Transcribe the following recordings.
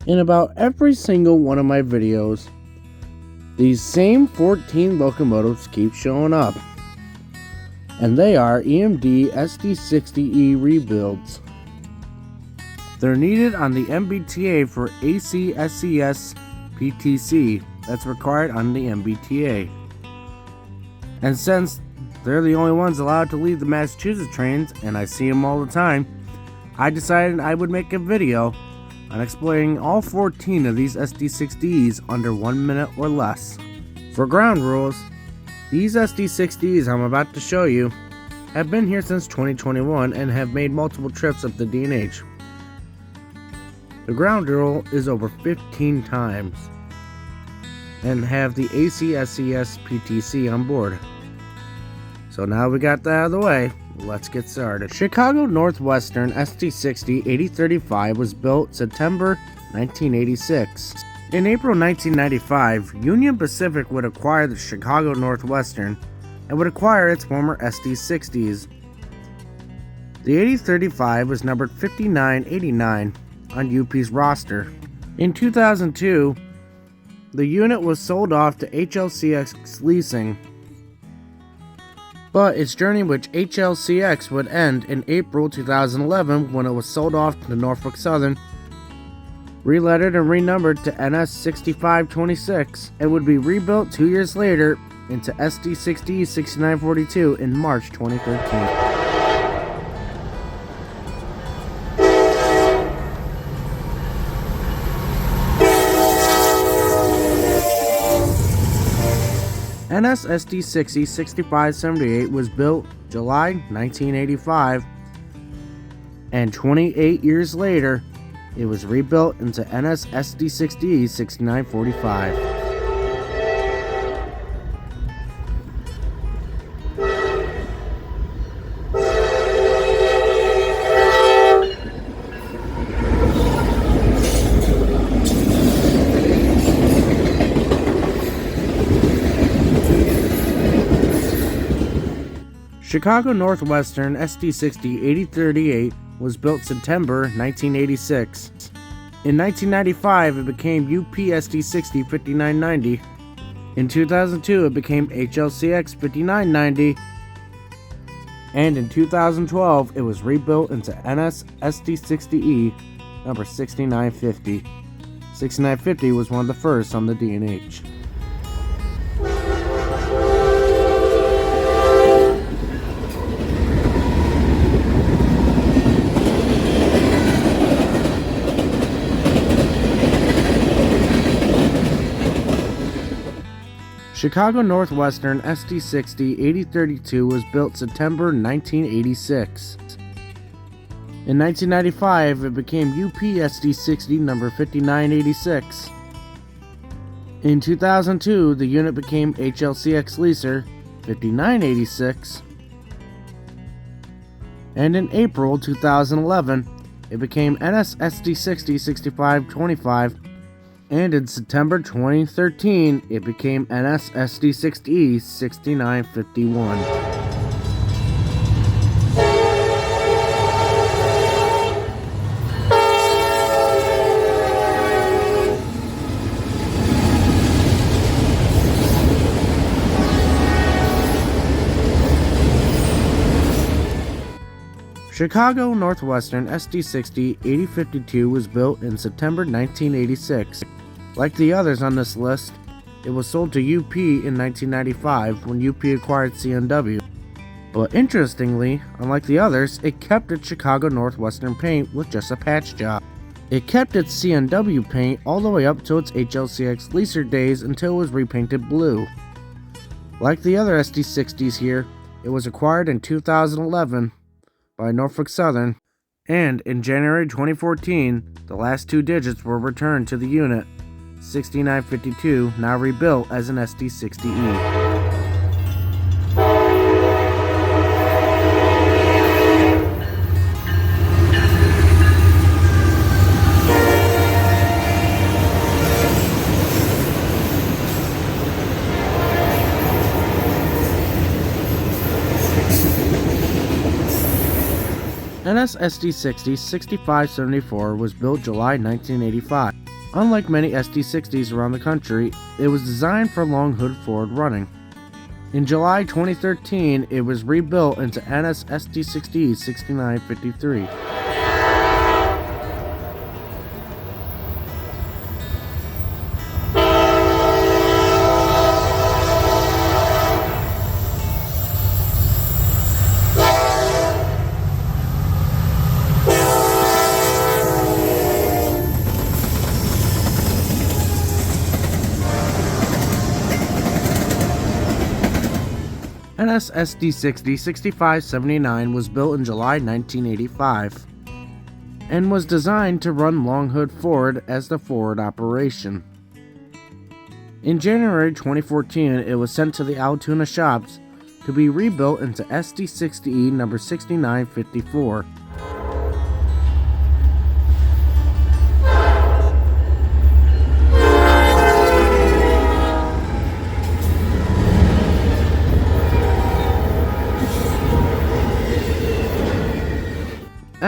In about every single one of my videos, these same 14 locomotives keep showing up, and they are EMD SD60E rebuilds. They're needed on the MBTA for ACSCS PTC that's required on the MBTA. And since they're the only ones allowed to leave the Massachusetts trains, and I see them all the time, I decided I would make a video on explaining all 14 of these SD60e's under 1 minute or less. For ground rules, these SD60e's I'm about to show you have been here since 2021 and have made multiple trips up the D&H. The ground rule is over 15 times and have the ACSCS PTC on board. So now we got that out of the way, let's get started. Chicago Northwestern SD60 8035 was built September 1986. In April 1995, Union Pacific would acquire the Chicago Northwestern and would acquire its former SD60s. The 8035 was numbered 5989 on UP's roster. In 2002, the unit was sold off to HLCX Leasing, but its journey with HLCX would end in April 2011 when it was sold off to Norfolk Southern, relettered and renumbered to NS 6526, and would be rebuilt 2 years later into SD60e's 6942 in March 2013. NS SD60 6578 was built July 1985, and 28 years later, it was rebuilt into NS SD60 6945. Chicago Northwestern SD60 8038 was built September 1986. In 1995, it became UP SD60 5990. In 2002, it became HLCX 5990. And in 2012, it was rebuilt into NS SD60E number 6950. 6950 was one of the first on the D&H. Chicago Northwestern SD60 8032 was built September 1986. In 1995, it became UP SD60 number 5986. In 2002, the unit became HLCX Leaser 5986. And in April 2011, it became NS SD60 6525. And in September 2013, it became NS SD60E 6951. Chicago Northwestern SD60 8052 was built in September 1986. Like the others on this list, it was sold to UP in 1995 when UP acquired C&W. But interestingly, unlike the others, it kept its Chicago Northwestern paint with just a patch job. It kept its C&W paint all the way up to its HLCX leaser days until it was repainted blue. Like the other SD60s here, it was acquired in 2011 by Norfolk Southern, and in January 2014, the last two digits were returned to the unit, 6952, now rebuilt as an SD60E. NS SD60 6574 was built July 1985. Unlike many SD60s around the country, it was designed for long hood forward running. In July 2013, it was rebuilt into NS SD60e's 6953. NS SD60 6579 was built in July 1985 and was designed to run long hood forward as the forward operation. In January 2014, it was sent to the Altoona shops to be rebuilt into SD60E number 6954.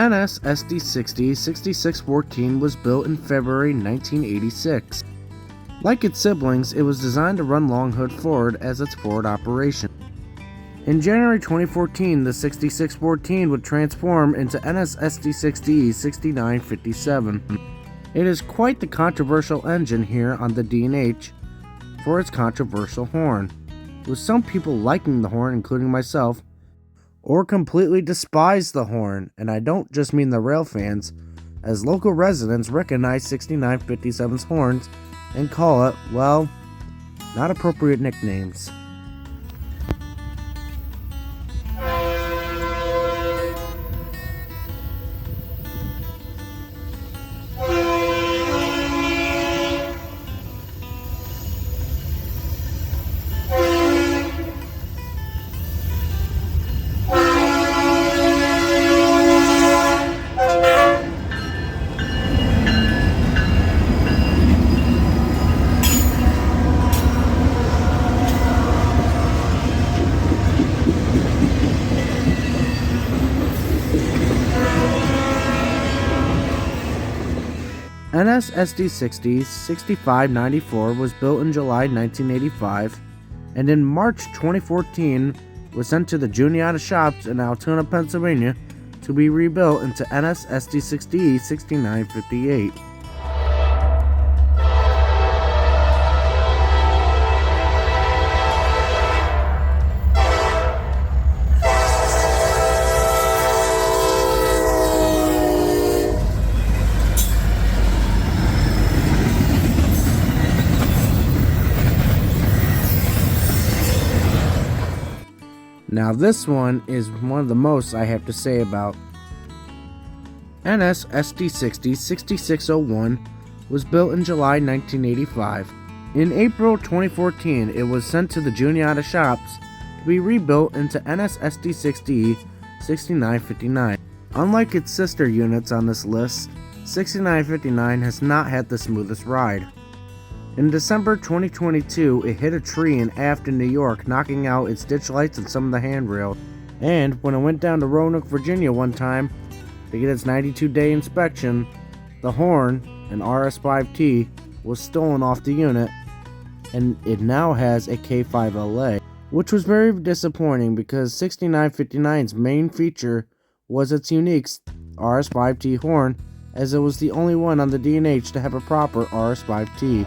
NS SD60 6614 was built in February 1986. Like its siblings, it was designed to run long hood forward as its forward operation. In January 2014, the 6614 would transform into NS SD60 6957. It is quite the controversial engine here on the D&H for its controversial horn, with some people liking the horn, including myself, or completely despise the horn, and I don't just mean the rail fans, as local residents recognize 6957's horns and call it, well, not appropriate nicknames. NS SD60's 6594 was built in July 1985 and in March 2014 was sent to the Juniata shops in Altoona, Pennsylvania to be rebuilt into NS SD60E 6958. Now this one is one of the most I have to say about. NS SD60 6601 was built in July 1985. In April 2014, it was sent to the Juniata shops to be rebuilt into NS SD60 6959. Unlike its sister units on this list, 6959 has not had the smoothest ride. In December 2022, it hit a tree in Afton, New York, knocking out its ditch lights and some of the handrail. And when it went down to Roanoke, Virginia one time to get its 92-day inspection, the horn, an RS5T, was stolen off the unit, and it now has a K5LA, which was very disappointing because 6959's main feature was its unique RS5T horn, as it was the only one on the D&H to have a proper RS5T.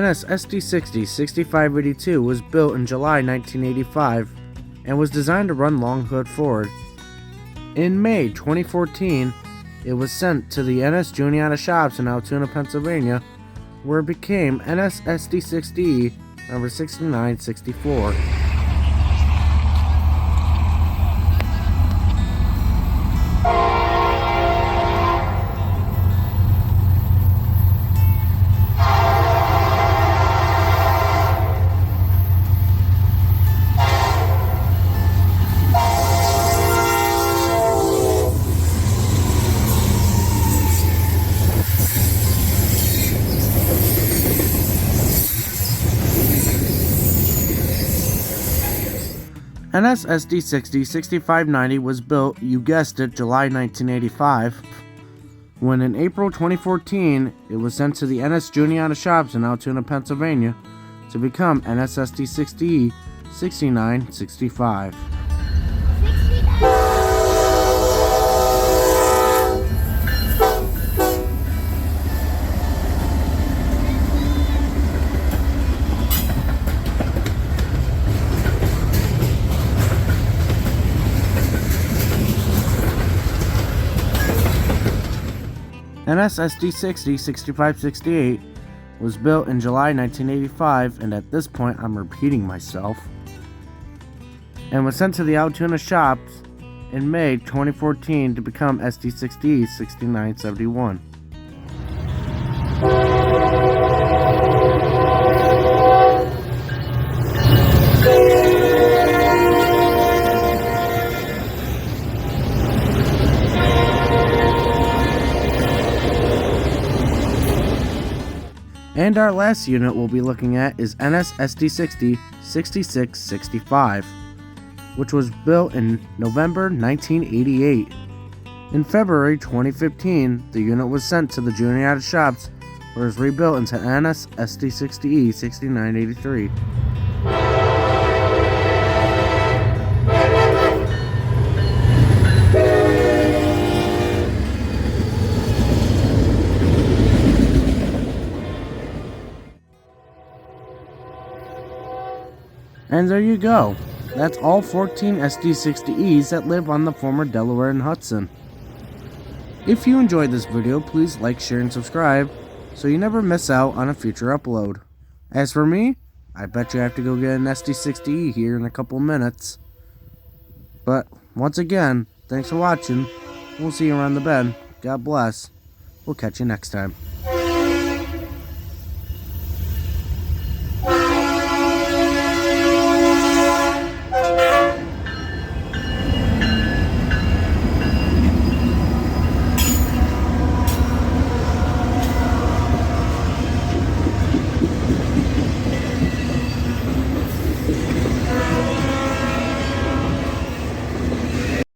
NS SD60 6582 was built in July 1985 and was designed to run long hood forward. In May 2014, it was sent to the NS Juniata shops in Altoona, Pennsylvania, where it became NS SD60E number 6964. NS SD60 6590 was built, you guessed it, July 1985, when in April 2014 it was sent to the NS Juniata shops in Altoona, Pennsylvania to become NS sd60e 6965. NS SD60 6568 was built in July 1985, and at this point I'm repeating myself, and was sent to the Altoona shops in May 2014 to become SD60e's 6971. And our last unit we'll be looking at is NS SD60 6665, which was built in November 1988. In February 2015, the unit was sent to the Juniata shops where it was rebuilt into NS SD60e 6983. And there you go. That's all 14 SD60e's that live on the former Delaware and Hudson. If you enjoyed this video, please like, share, and subscribe so you never miss out on a future upload. As for me, I bet you have to go get an SD60e here in a couple minutes. But once again, thanks for watching. We'll see you around the bend. God bless. We'll catch you next time.